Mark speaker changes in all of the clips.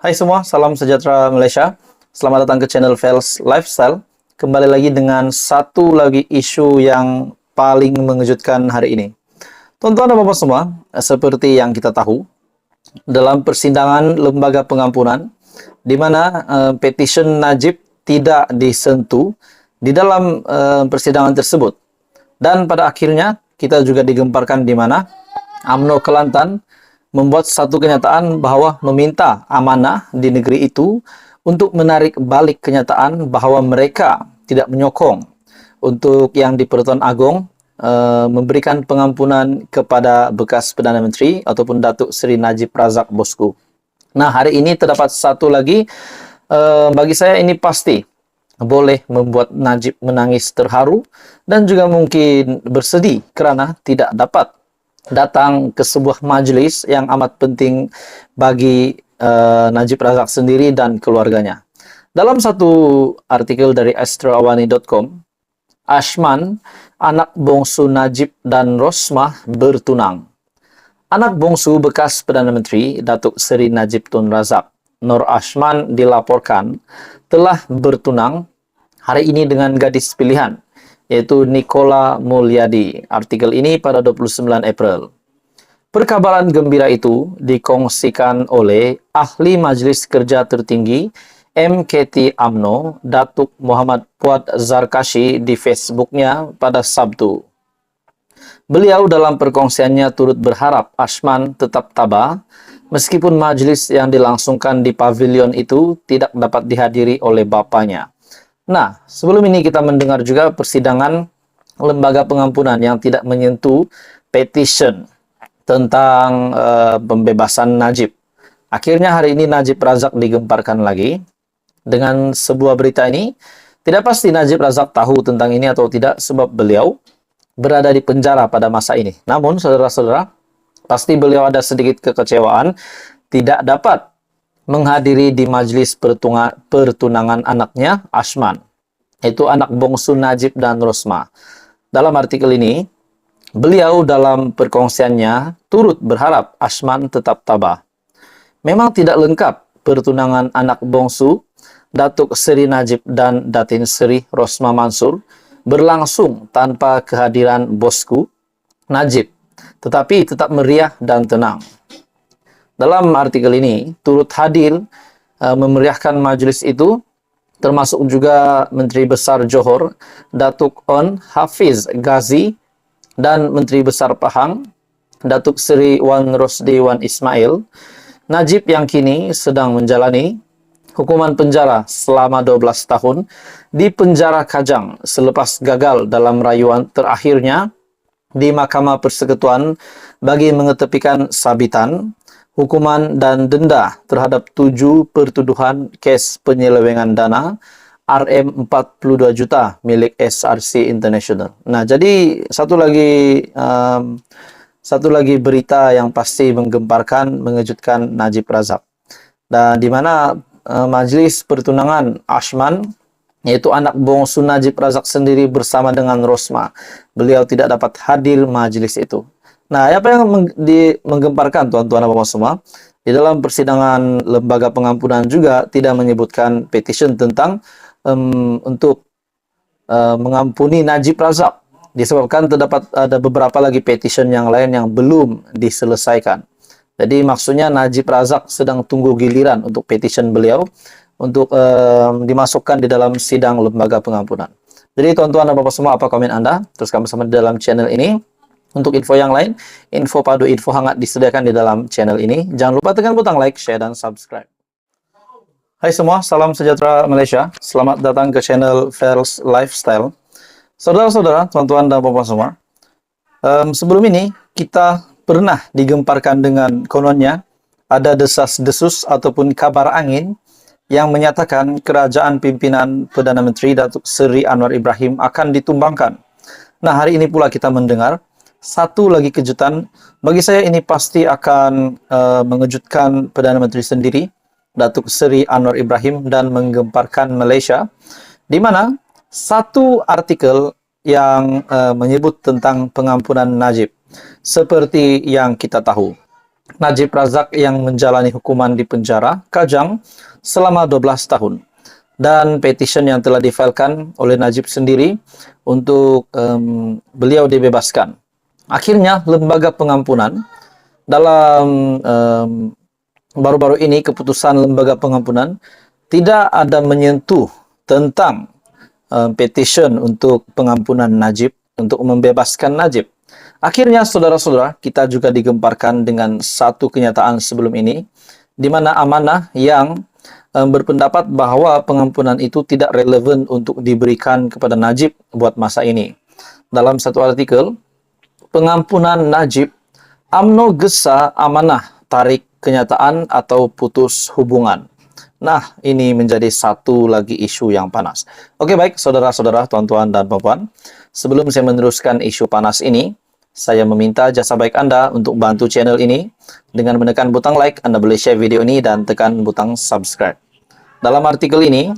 Speaker 1: Hai semua, salam sejahtera Malaysia. Selamat datang ke channel Fels Lifestyle. Kembali lagi dengan satu lagi isu yang paling mengejutkan hari ini. Tuan-tuan dan bapak semua, seperti yang kita tahu, dalam persidangan lembaga pengampunan, di mana petition Najib tidak disentuh di dalam persidangan tersebut. Dan pada akhirnya, kita juga digemparkan di mana UMNO Kelantan membuat satu kenyataan bahwa meminta amanah di negeri itu untuk menarik balik kenyataan bahwa mereka tidak menyokong untuk yang di Pertuan Agong memberikan pengampunan kepada bekas Perdana Menteri ataupun Datuk Seri Najib Razak bosku. Nah, hari ini terdapat satu lagi, bagi saya ini pasti boleh membuat Najib menangis terharu dan juga mungkin bersedih kerana tidak dapat datang ke sebuah majlis yang amat penting bagi Najib Razak sendiri dan keluarganya. Dalam satu artikel dari astrawani.com, Ashman, anak bongsu Najib dan Rosmah bertunang. Anak bongsu bekas Perdana Menteri Datuk Seri Najib Tun Razak, Nur Ashman, dilaporkan telah bertunang hari ini dengan gadis pilihan, yaitu Nicola Mulyadi. Artikel ini pada 29 April. Perkabaran gembira itu dikongsikan oleh Ahli Majlis Kerja Tertinggi MKT UMNO, Datuk Muhammad Puad Zarkashi di Facebooknya pada Sabtu. Beliau dalam perkongsiannya turut berharap Ashman tetap tabah meskipun majlis yang dilangsungkan di pavilion itu tidak dapat dihadiri oleh bapanya. Nah, sebelum ini kita mendengar juga persidangan lembaga pengampunan yang tidak menyentuh petition tentang pembebasan Najib. Akhirnya hari ini Najib Razak digemparkan lagi dengan sebuah berita ini. Tidak pasti Najib Razak tahu tentang ini atau tidak sebab beliau berada di penjara pada masa ini. Namun, saudara-saudara, pasti beliau ada sedikit kekecewaan tidak dapat menghadiri di majlis pertunangan anaknya Ashman, yaitu anak bongsu Najib dan Rosmah. Dalam artikel ini, beliau dalam perkongsiannya turut berharap Ashman tetap tabah. Memang tidak lengkap pertunangan anak bongsu Datuk Seri Najib dan Datin Seri Rosmah Mansur berlangsung tanpa kehadiran bosku Najib, tetapi tetap meriah dan tenang. Dalam artikel ini, turut hadir memeriahkan majlis itu, termasuk juga Menteri Besar Johor, Datuk On Hafiz Ghazi, dan Menteri Besar Pahang, Datuk Seri Wan Rosdi Wan Ismail. Najib yang kini sedang menjalani hukuman penjara selama 12 tahun di penjara Kajang selepas gagal dalam rayuan terakhirnya di Mahkamah Persekutuan bagi mengetepikan sabitan, hukuman dan denda terhadap 7 pertuduhan kes penyelewengan dana RM42 juta milik SRC International. Nah, jadi satu lagi berita yang pasti menggemparkan, mengejutkan Najib Razak. Dan di mana majlis pertunangan Ashman, yaitu anak bongsu Najib Razak sendiri bersama dengan Rosmah, beliau tidak dapat hadir majlis itu. Nah, apa yang menggemparkan tuan-tuan dan bapak semua, di dalam persidangan lembaga pengampunan juga tidak menyebutkan petition tentang untuk mengampuni Najib Razak, disebabkan terdapat ada beberapa lagi petition yang lain yang belum diselesaikan. Jadi maksudnya Najib Razak sedang tunggu giliran untuk petition beliau untuk dimasukkan di dalam sidang lembaga pengampunan. Jadi tuan-tuan dan bapak semua, apa komen Anda? Teruskan bersama di dalam channel ini. Untuk info yang lain, info padu, info hangat disediakan di dalam channel ini. Jangan lupa tekan butang like, share, dan subscribe. Hai semua, salam sejahtera Malaysia. Selamat datang ke channel Fels Lifestyle. Saudara-saudara, tuan-tuan dan bapak semua, sebelum ini kita pernah digemparkan dengan kononnya ada desas-desus ataupun kabar angin yang menyatakan kerajaan pimpinan Perdana Menteri Datuk Seri Anwar Ibrahim akan ditumbangkan. Nah, hari ini pula kita mendengar satu lagi kejutan. Bagi saya ini pasti akan mengejutkan Perdana Menteri sendiri, Datuk Seri Anwar Ibrahim, dan menggemparkan Malaysia, di mana satu artikel yang menyebut tentang pengampunan Najib. Seperti yang kita tahu, Najib Razak yang menjalani hukuman di penjara Kajang selama 12 tahun. Dan petition yang telah difilekan oleh Najib sendiri untuk beliau dibebaskan. Akhirnya, lembaga pengampunan dalam baru-baru ini, keputusan lembaga pengampunan tidak ada menyentuh tentang petition untuk pengampunan Najib, untuk membebaskan Najib. Akhirnya, saudara-saudara, kita juga digemparkan dengan satu kenyataan sebelum ini, di mana Amanah yang berpendapat bahwa pengampunan itu tidak relevan untuk diberikan kepada Najib buat masa ini. Dalam satu artikel, pengampunan Najib, UMNO gesa Amanah tarik kenyataan atau putus hubungan. Nah, ini menjadi satu lagi isu yang panas. Oke, baik, saudara-saudara, tuan-tuan, dan puan-puan. Sebelum saya meneruskan isu panas ini, saya meminta jasa baik Anda untuk bantu channel ini dengan menekan butang like. Anda boleh share video ini dan tekan butang subscribe. Dalam artikel ini,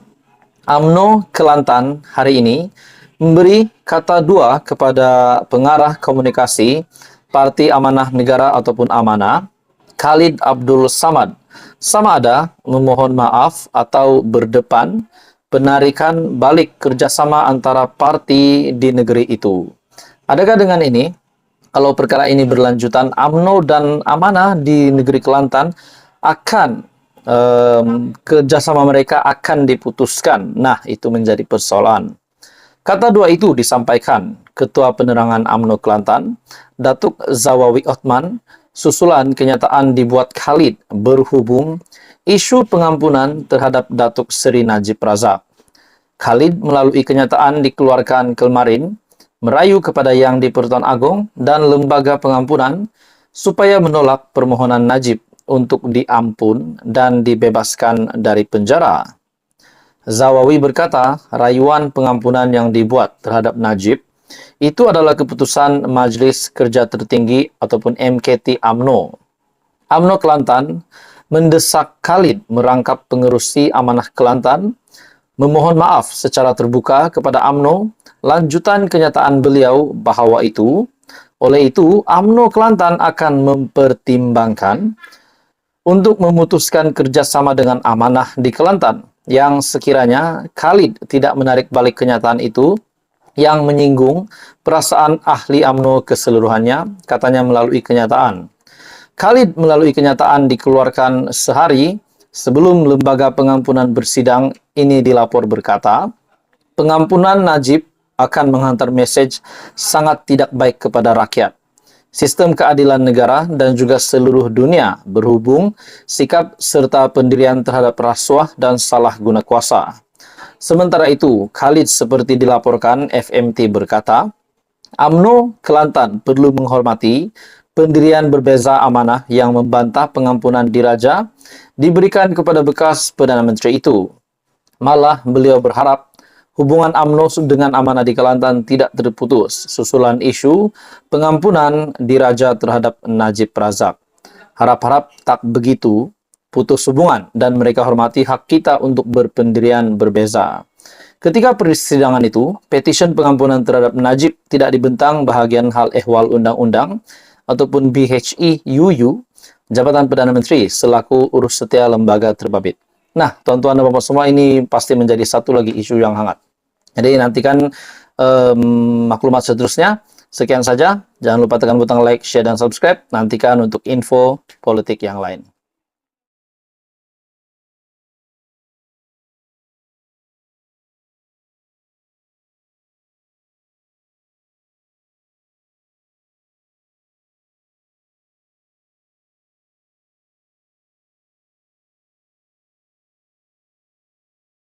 Speaker 1: UMNO Kelantan hari ini memberi kata dua kepada pengarah komunikasi Parti Amanah Negara ataupun Amanah, Khalid Abdul Samad, sama ada memohon maaf atau berdepan penarikan balik kerjasama antara parti di negeri itu. Adakah dengan ini, kalau perkara ini berlanjutan, UMNO dan Amanah di negeri Kelantan akan kerjasama mereka akan diputuskan? Nah, itu menjadi persoalan. Kata dua itu disampaikan Ketua Penerangan UMNO Kelantan, Datuk Zawawi Othman, susulan kenyataan dibuat Khalid berhubung isu pengampunan terhadap Datuk Seri Najib Razak. Khalid melalui kenyataan dikeluarkan kemarin merayu kepada Yang di-Pertuan Agong dan Lembaga Pengampunan supaya menolak permohonan Najib untuk diampun dan dibebaskan dari penjara. Zawawi berkata, rayuan pengampunan yang dibuat terhadap Najib itu adalah keputusan Majlis Kerja Tertinggi ataupun MKT UMNO. UMNO Kelantan mendesak Khalid merangkap pengerusi Amanah Kelantan, memohon maaf secara terbuka kepada UMNO lanjutan kenyataan beliau bahawa oleh itu UMNO Kelantan akan mempertimbangkan untuk memutuskan kerjasama dengan Amanah di Kelantan yang sekiranya Khalid tidak menarik balik kenyataan itu yang menyinggung perasaan ahli UMNO keseluruhannya, katanya melalui kenyataan. Khalid melalui kenyataan dikeluarkan sehari sebelum Lembaga Pengampunan bersidang ini dilapor berkata, pengampunan Najib akan menghantar mesej sangat tidak baik kepada rakyat, sistem keadilan negara dan juga seluruh dunia berhubung sikap serta pendirian terhadap rasuah dan salah guna kuasa. Sementara itu, Khalid seperti dilaporkan FMT berkata, UMNO Kelantan perlu menghormati pendirian berbeza Amanah yang membantah pengampunan diraja diberikan kepada bekas Perdana Menteri itu. Malah beliau berharap hubungan UMNO dengan Amanah di Kelantan tidak terputus susulan isu pengampunan diraja terhadap Najib Razak. Harap-harap tak begitu putus hubungan dan mereka hormati hak kita untuk berpendirian berbeza. Ketika persidangan itu, petisi pengampunan terhadap Najib tidak dibentang bahagian hal ehwal undang-undang ataupun BHI-UU, Jabatan Perdana Menteri selaku urus setia lembaga terbabit. Nah, tuan-tuan dan bapak semua, ini pasti menjadi satu lagi isu yang hangat. Jadi nantikan maklumat seterusnya. Sekian saja. Jangan lupa tekan butang like, share, dan subscribe. Nantikan untuk info politik yang lain.